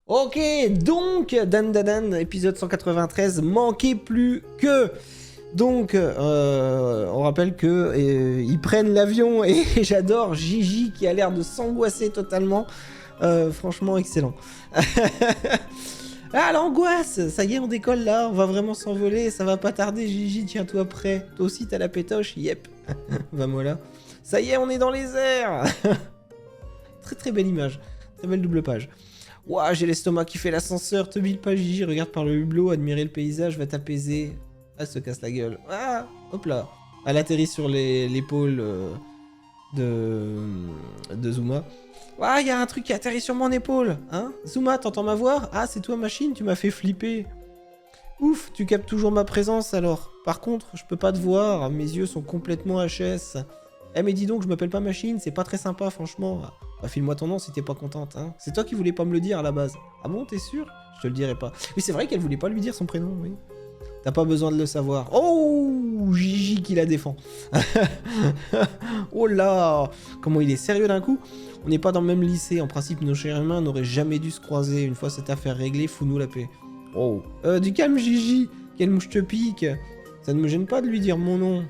Ok, donc, Dan, épisode 193, manquait plus que... Donc, on rappelle que ils prennent l'avion et j'adore Gigi qui a l'air de s'angoisser totalement. Franchement, excellent. Ah, l'angoisse! Ça y est, on décolle là, on va vraiment s'envoler, ça va pas tarder, Gigi, tiens-toi prêt. Toi aussi, t'as la pétoche? Yep. Vamos là. Ça y est, on est dans les airs. Très très belle image, très belle double page. Ouah, j'ai l'estomac qui fait l'ascenseur, te bile pas Gigi, regarde par le hublot, admirer le paysage, va t'apaiser. Elle se casse la gueule. Ah, hop là. Elle atterrit sur l'épaule de Zuma. Ah, il y a un truc qui atterrit sur mon épaule. Hein? Zuma, t'entends ma voix? Ah, c'est toi machine, tu m'as fait flipper. Ouf, tu captes toujours ma présence alors. Par contre, je peux pas te voir, mes yeux sont complètement HS. Eh mais dis donc, je m'appelle pas machine, c'est pas très sympa franchement. Bah, file-moi ton nom si t'es pas contente, hein. C'est toi qui voulais pas me le dire à la base. Ah bon, t'es sûr? Je te le dirai pas. Oui, c'est vrai qu'elle voulait pas lui dire son prénom, oui. T'as pas besoin de le savoir. Oh, Gigi qui la défend. Oh là, comment il est sérieux d'un coup. On n'est pas dans le même lycée. En principe, nos chers humains n'auraient jamais dû se croiser. Une fois cette affaire réglée, fous-nous la paix. Oh, du calme, Gigi. Quelle mouche te pique. Ça ne me gêne pas de lui dire mon nom.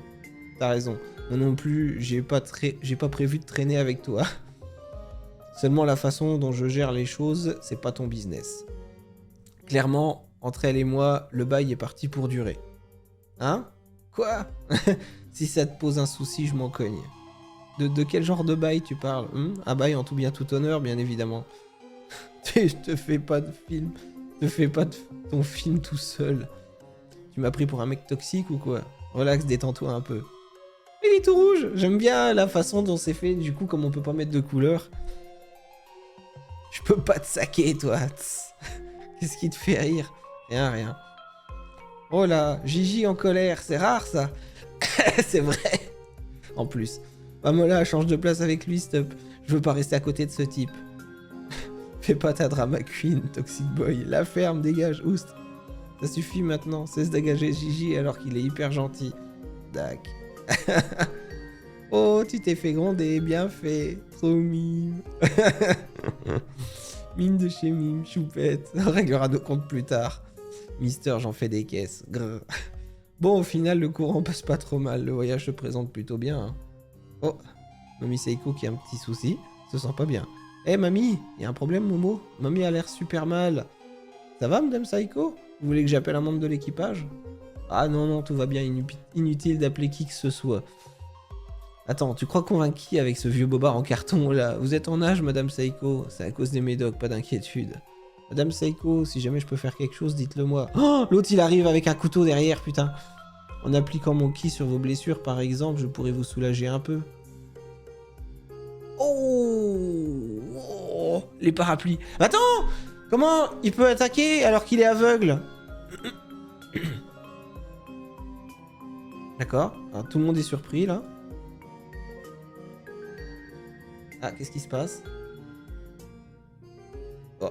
T'as raison. Moi non plus, j'ai pas prévu de traîner avec toi. Seulement la façon dont je gère les choses, c'est pas ton business. Clairement, entre elle et moi, le bail est parti pour durer. Hein? Quoi? Si ça te pose un souci, je m'en cogne. De quel genre de bail tu parles? Un bail en tout bien tout honneur, bien évidemment. Je te fais pas de film. Je te fais pas ton film tout seul. Tu m'as pris pour un mec toxique ou quoi? Relax, détends-toi un peu. Il est tout rouge. J'aime bien la façon dont c'est fait. Du coup, comme on peut pas mettre de couleur. Je peux pas te saquer, toi. Qu'est-ce qui te fait rire? Rien, rien. Oh là, Gigi en colère, c'est rare ça. C'est vrai. En plus. Mamola, change de place avec lui, stop. Je veux pas rester à côté de ce type. Fais pas ta drama queen, toxic boy. La ferme, dégage, oust. Ça suffit maintenant, cesse d'agager Gigi alors qu'il est hyper gentil. Dac. Oh, tu t'es fait gronder, bien fait. Trop mime. Mime de chez mime, choupette. On réglera nos comptes plus tard. Mister, j'en fais des caisses. Grrr. Bon, au final, le courant passe pas trop mal. Le voyage se présente plutôt bien. Hein. Oh, Mamie Seiko qui a un petit souci. Se sent pas bien. Eh, mamie, y a un problème, Momo? Mamie a l'air super mal. Ça va, madame Seiko? Vous voulez que j'appelle un membre de l'équipage? Ah non, non, tout va bien. Inutile d'appeler qui que ce soit. Attends, tu crois convaincre qui avec ce vieux bobard en carton, là? Vous êtes en âge, madame Seiko. C'est à cause des médocs, pas d'inquiétude. Madame Seiko, si jamais je peux faire quelque chose, dites-le moi. Oh, l'autre, il arrive avec un couteau derrière, putain. En appliquant mon ki sur vos blessures, par exemple, je pourrais vous soulager un peu. Oh, oh, les parapluies. Attends, comment il peut attaquer alors qu'il est aveugle? D'accord. Alors, tout le monde est surpris, là. Ah, qu'est-ce qui se passe? Oh.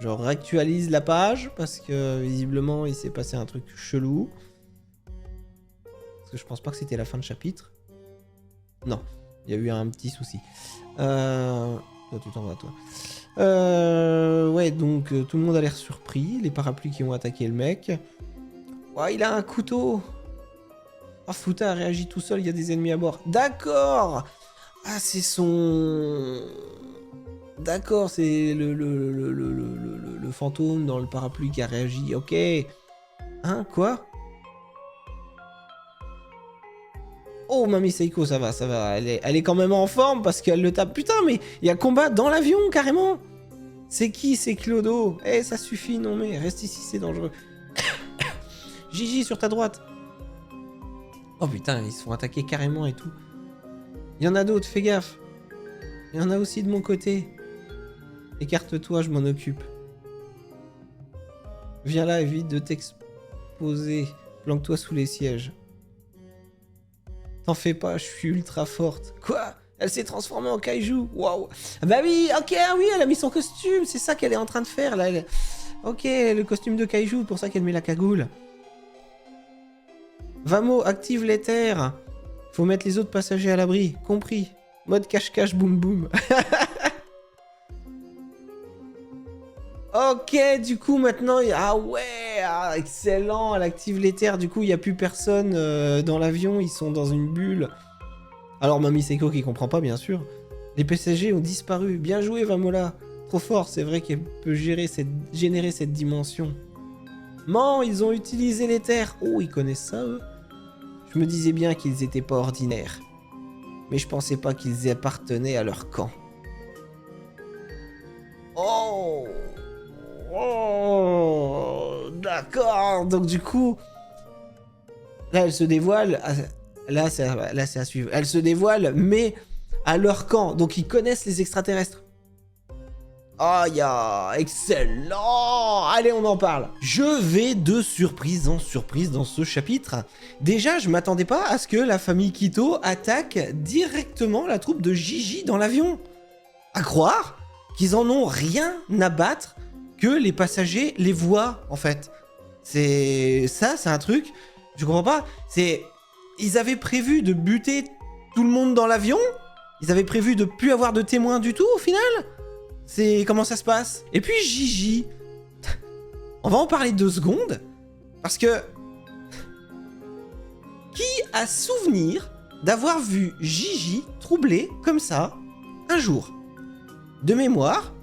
Je réactualise la page parce que visiblement il s'est passé un truc chelou. Parce que je pense pas que c'était la fin de chapitre. Non, il y a eu un petit souci. Toi, tu t'en vas, toi. Ouais, donc tout le monde a l'air surpris. Les parapluies qui ont attaqué le mec. Oh, il a un couteau. Oh, Futa a réagi tout seul, il y a des ennemis à bord. D'accord. Ah, c'est son... D'accord, c'est le fantôme dans le parapluie qui a réagi. Ok. Hein, quoi? Oh, Mamie Seiko, ça va, ça va. Elle est quand même en forme parce qu'elle le tape. Putain, mais il y a combat dans l'avion, carrément. C'est qui? C'est Clodo. Eh, ça suffit, non mais reste ici, c'est dangereux. Gigi, sur ta droite. Oh putain, ils se font attaquer carrément et tout. Il y en a d'autres, fais gaffe. Il y en a aussi de mon côté. Écarte-toi, je m'en occupe. Viens là, évite de t'exposer. Planque-toi sous les sièges. T'en fais pas, je suis ultra forte. Quoi? Elle s'est transformée en kaiju. Waouh. Bah oui, ok, ah oui, elle a mis son costume. C'est ça qu'elle est en train de faire là. Ok, le costume de kaiju, pour ça qu'elle met la cagoule. Vamo, active l'éther. Faut mettre les autres passagers à l'abri. Compris. Mode cache-cache, boum boum. Ok, du coup, maintenant... Ah ouais, ah, excellent, elle active l'éther, du coup, il n'y a plus personne dans l'avion, ils sont dans une bulle. Alors, Mamie Seiko qui comprend pas, bien sûr. Les passagers ont disparu. Bien joué, Vamola. Trop fort, c'est vrai qu'elle peut générer cette dimension. Man, ils ont utilisé l'éther. Oh, ils connaissent ça, eux. Je me disais bien qu'ils étaient pas ordinaires. Mais je pensais pas qu'ils appartenaient à leur camp. Oh, oh, d'accord. Donc du coup, là, elle se dévoile. Là, c'est à suivre. Elle se dévoile, mais à leur camp. Donc ils connaissent les extraterrestres. Oh, excellent. Allez, on en parle. Je vais de surprise en surprise dans ce chapitre. Déjà, je m'attendais pas à ce que la famille Kito attaque directement la troupe de Gigi dans l'avion. À croire qu'ils en ont rien à battre que les passagers les voient, en fait. C'est un truc, je comprends pas. Ils avaient prévu de buter tout le monde dans l'avion. Ils avaient prévu de plus avoir de témoins du tout, au final. Comment ça se passe? Et puis Gigi, on va en parler 2 secondes, parce que qui a souvenir d'avoir vu Gigi troublé comme ça un jour? De mémoire,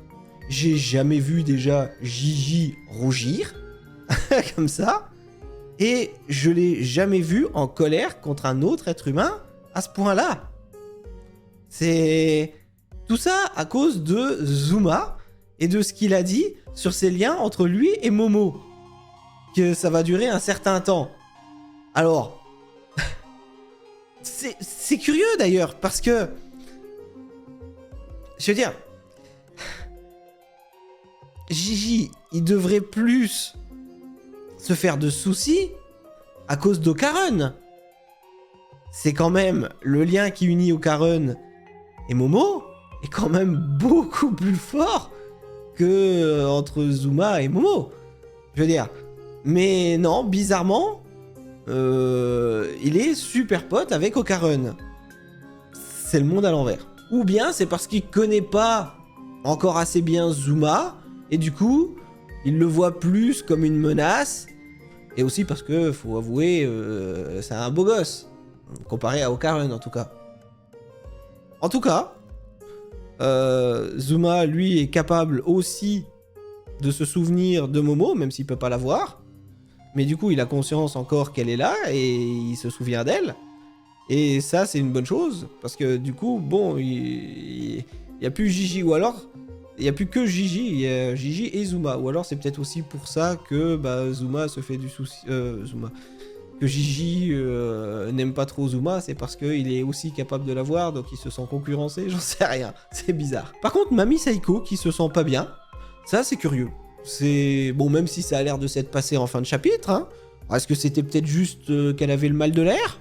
j'ai jamais vu déjà Gigi rougir comme ça, et je l'ai jamais vu en colère contre un autre être humain à ce point-là. C'est... Tout ça à cause de Zuma et de ce qu'il a dit sur ses liens entre lui et Momo. Que ça va durer un certain temps. Alors, c'est curieux d'ailleurs, parce que... Je veux dire... Gigi, il devrait plus se faire de soucis à cause d'Okarun. C'est quand même le lien qui unit Okarun et Momo est quand même beaucoup plus fort que entre Zuma et Momo. Je veux dire. Mais non, bizarrement, il est super pote avec Okarun. C'est le monde à l'envers. Ou bien c'est parce qu'il connaît pas encore assez bien Zuma, et du coup, il le voit plus comme une menace, et aussi parce que, faut avouer, c'est un beau gosse, comparé à Okarun en tout cas. En tout cas, Zuma, lui, est capable aussi de se souvenir de Momo, même s'il peut pas la voir. Mais du coup, il a conscience encore qu'elle est là, et il se souvient d'elle. Et ça, c'est une bonne chose, parce que du coup, bon, il y a plus Gigi, ou alors... Il n'y a plus que Gigi, il y a Gigi et Zuma. Ou alors c'est peut-être aussi pour ça que Zuma se fait du souci... Que Gigi n'aime pas trop Zuma, c'est parce qu'il est aussi capable de la voir, donc il se sent concurrencé, j'en sais rien. C'est bizarre. Par contre, Mamie Seiko, qui se sent pas bien, ça c'est curieux. C'est... Bon, même si ça a l'air de s'être passé en fin de chapitre, hein. Est-ce que c'était peut-être juste qu'elle avait le mal de l'air?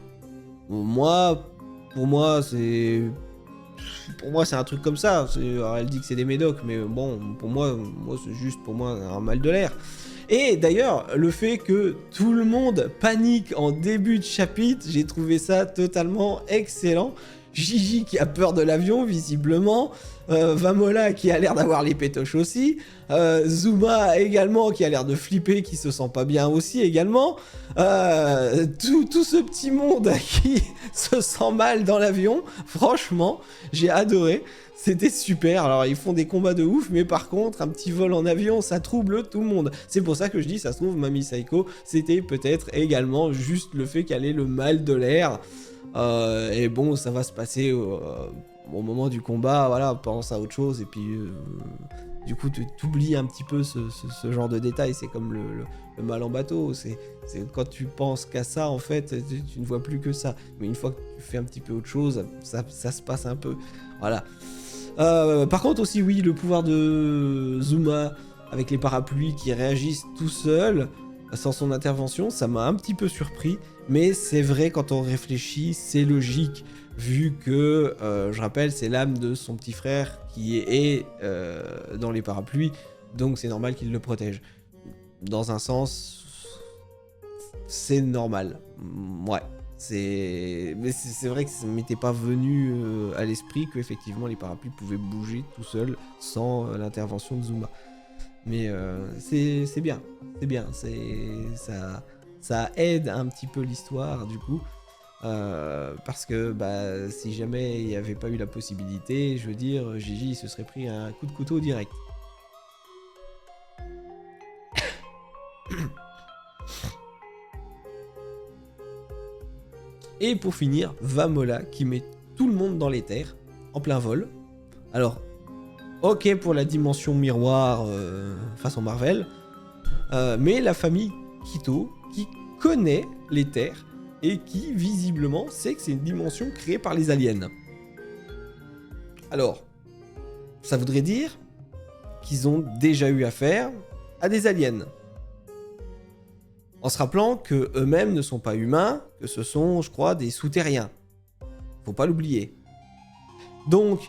Pour moi, c'est... Pour moi, c'est un truc comme ça. Alors, elle dit que c'est des médocs, mais bon, pour moi c'est juste un mal de l'air. Et d'ailleurs, le fait que tout le monde panique en début de chapitre, j'ai trouvé ça totalement excellent. Gigi qui a peur de l'avion, visiblement. Vamola qui a l'air d'avoir les pétoches aussi. Zuma également qui a l'air de flipper, qui se sent pas bien aussi également. Tout ce petit monde qui se sent mal dans l'avion, franchement, j'ai adoré. C'était super. Alors ils font des combats de ouf, mais par contre, un petit vol en avion, ça trouble tout le monde. C'est pour ça que je dis, ça se trouve, Mamie Seiko, c'était peut-être également juste le fait qu'elle ait le mal de l'air. Et bon, ça va se passer au moment du combat, voilà, pense à autre chose, et puis du coup, t'oublies un petit peu ce genre de détails. C'est comme le mal en bateau, c'est quand tu penses qu'à ça, en fait, tu ne vois plus que ça. Mais une fois que tu fais un petit peu autre chose, ça se passe un peu, voilà. Par contre aussi, oui, le pouvoir de Zuma avec les parapluies qui réagissent tout seuls, sans son intervention, ça m'a un petit peu surpris, mais c'est vrai, quand on réfléchit, c'est logique, vu que, je rappelle, c'est l'âme de son petit frère qui est dans les parapluies, donc c'est normal qu'il le protège. Dans un sens, c'est normal. Ouais. Mais c'est vrai que ça ne m'était pas venu à l'esprit qu'effectivement les parapluies pouvaient bouger tout seuls sans l'intervention de Zuma. Mais c'est bien, c'est bien, ça aide un petit peu l'histoire du coup. Parce que bah, si jamais il n'y avait pas eu la possibilité, je veux dire, Gigi se serait pris un coup de couteau direct. Et pour finir, Vamola qui met tout le monde dans les terres, en plein vol. Alors, ok pour la dimension miroir façon Marvel, mais la famille Quito qui connaît les terres et qui visiblement sait que c'est une dimension créée par les aliens. Alors, ça voudrait dire qu'ils ont déjà eu affaire à des aliens. En se rappelant que eux-mêmes ne sont pas humains, que ce sont, je crois, des souterrains. Faut pas l'oublier. Donc,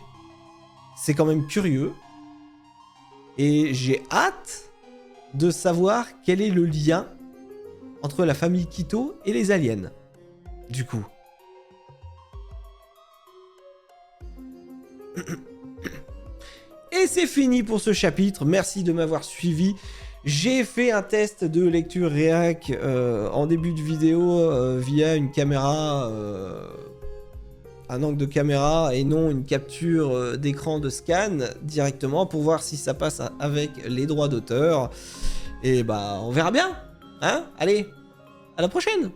c'est quand même curieux. Et j'ai hâte de savoir quel est le lien entre la famille Quito et les aliens. Du coup. Et c'est fini pour ce chapitre. Merci de m'avoir suivi. J'ai fait un test de lecture réac en début de vidéo via une caméra, un angle de caméra et non une capture d'écran de scan directement pour voir si ça passe avec les droits d'auteur. Et bah on verra bien. Hein ? Allez, à la prochaine!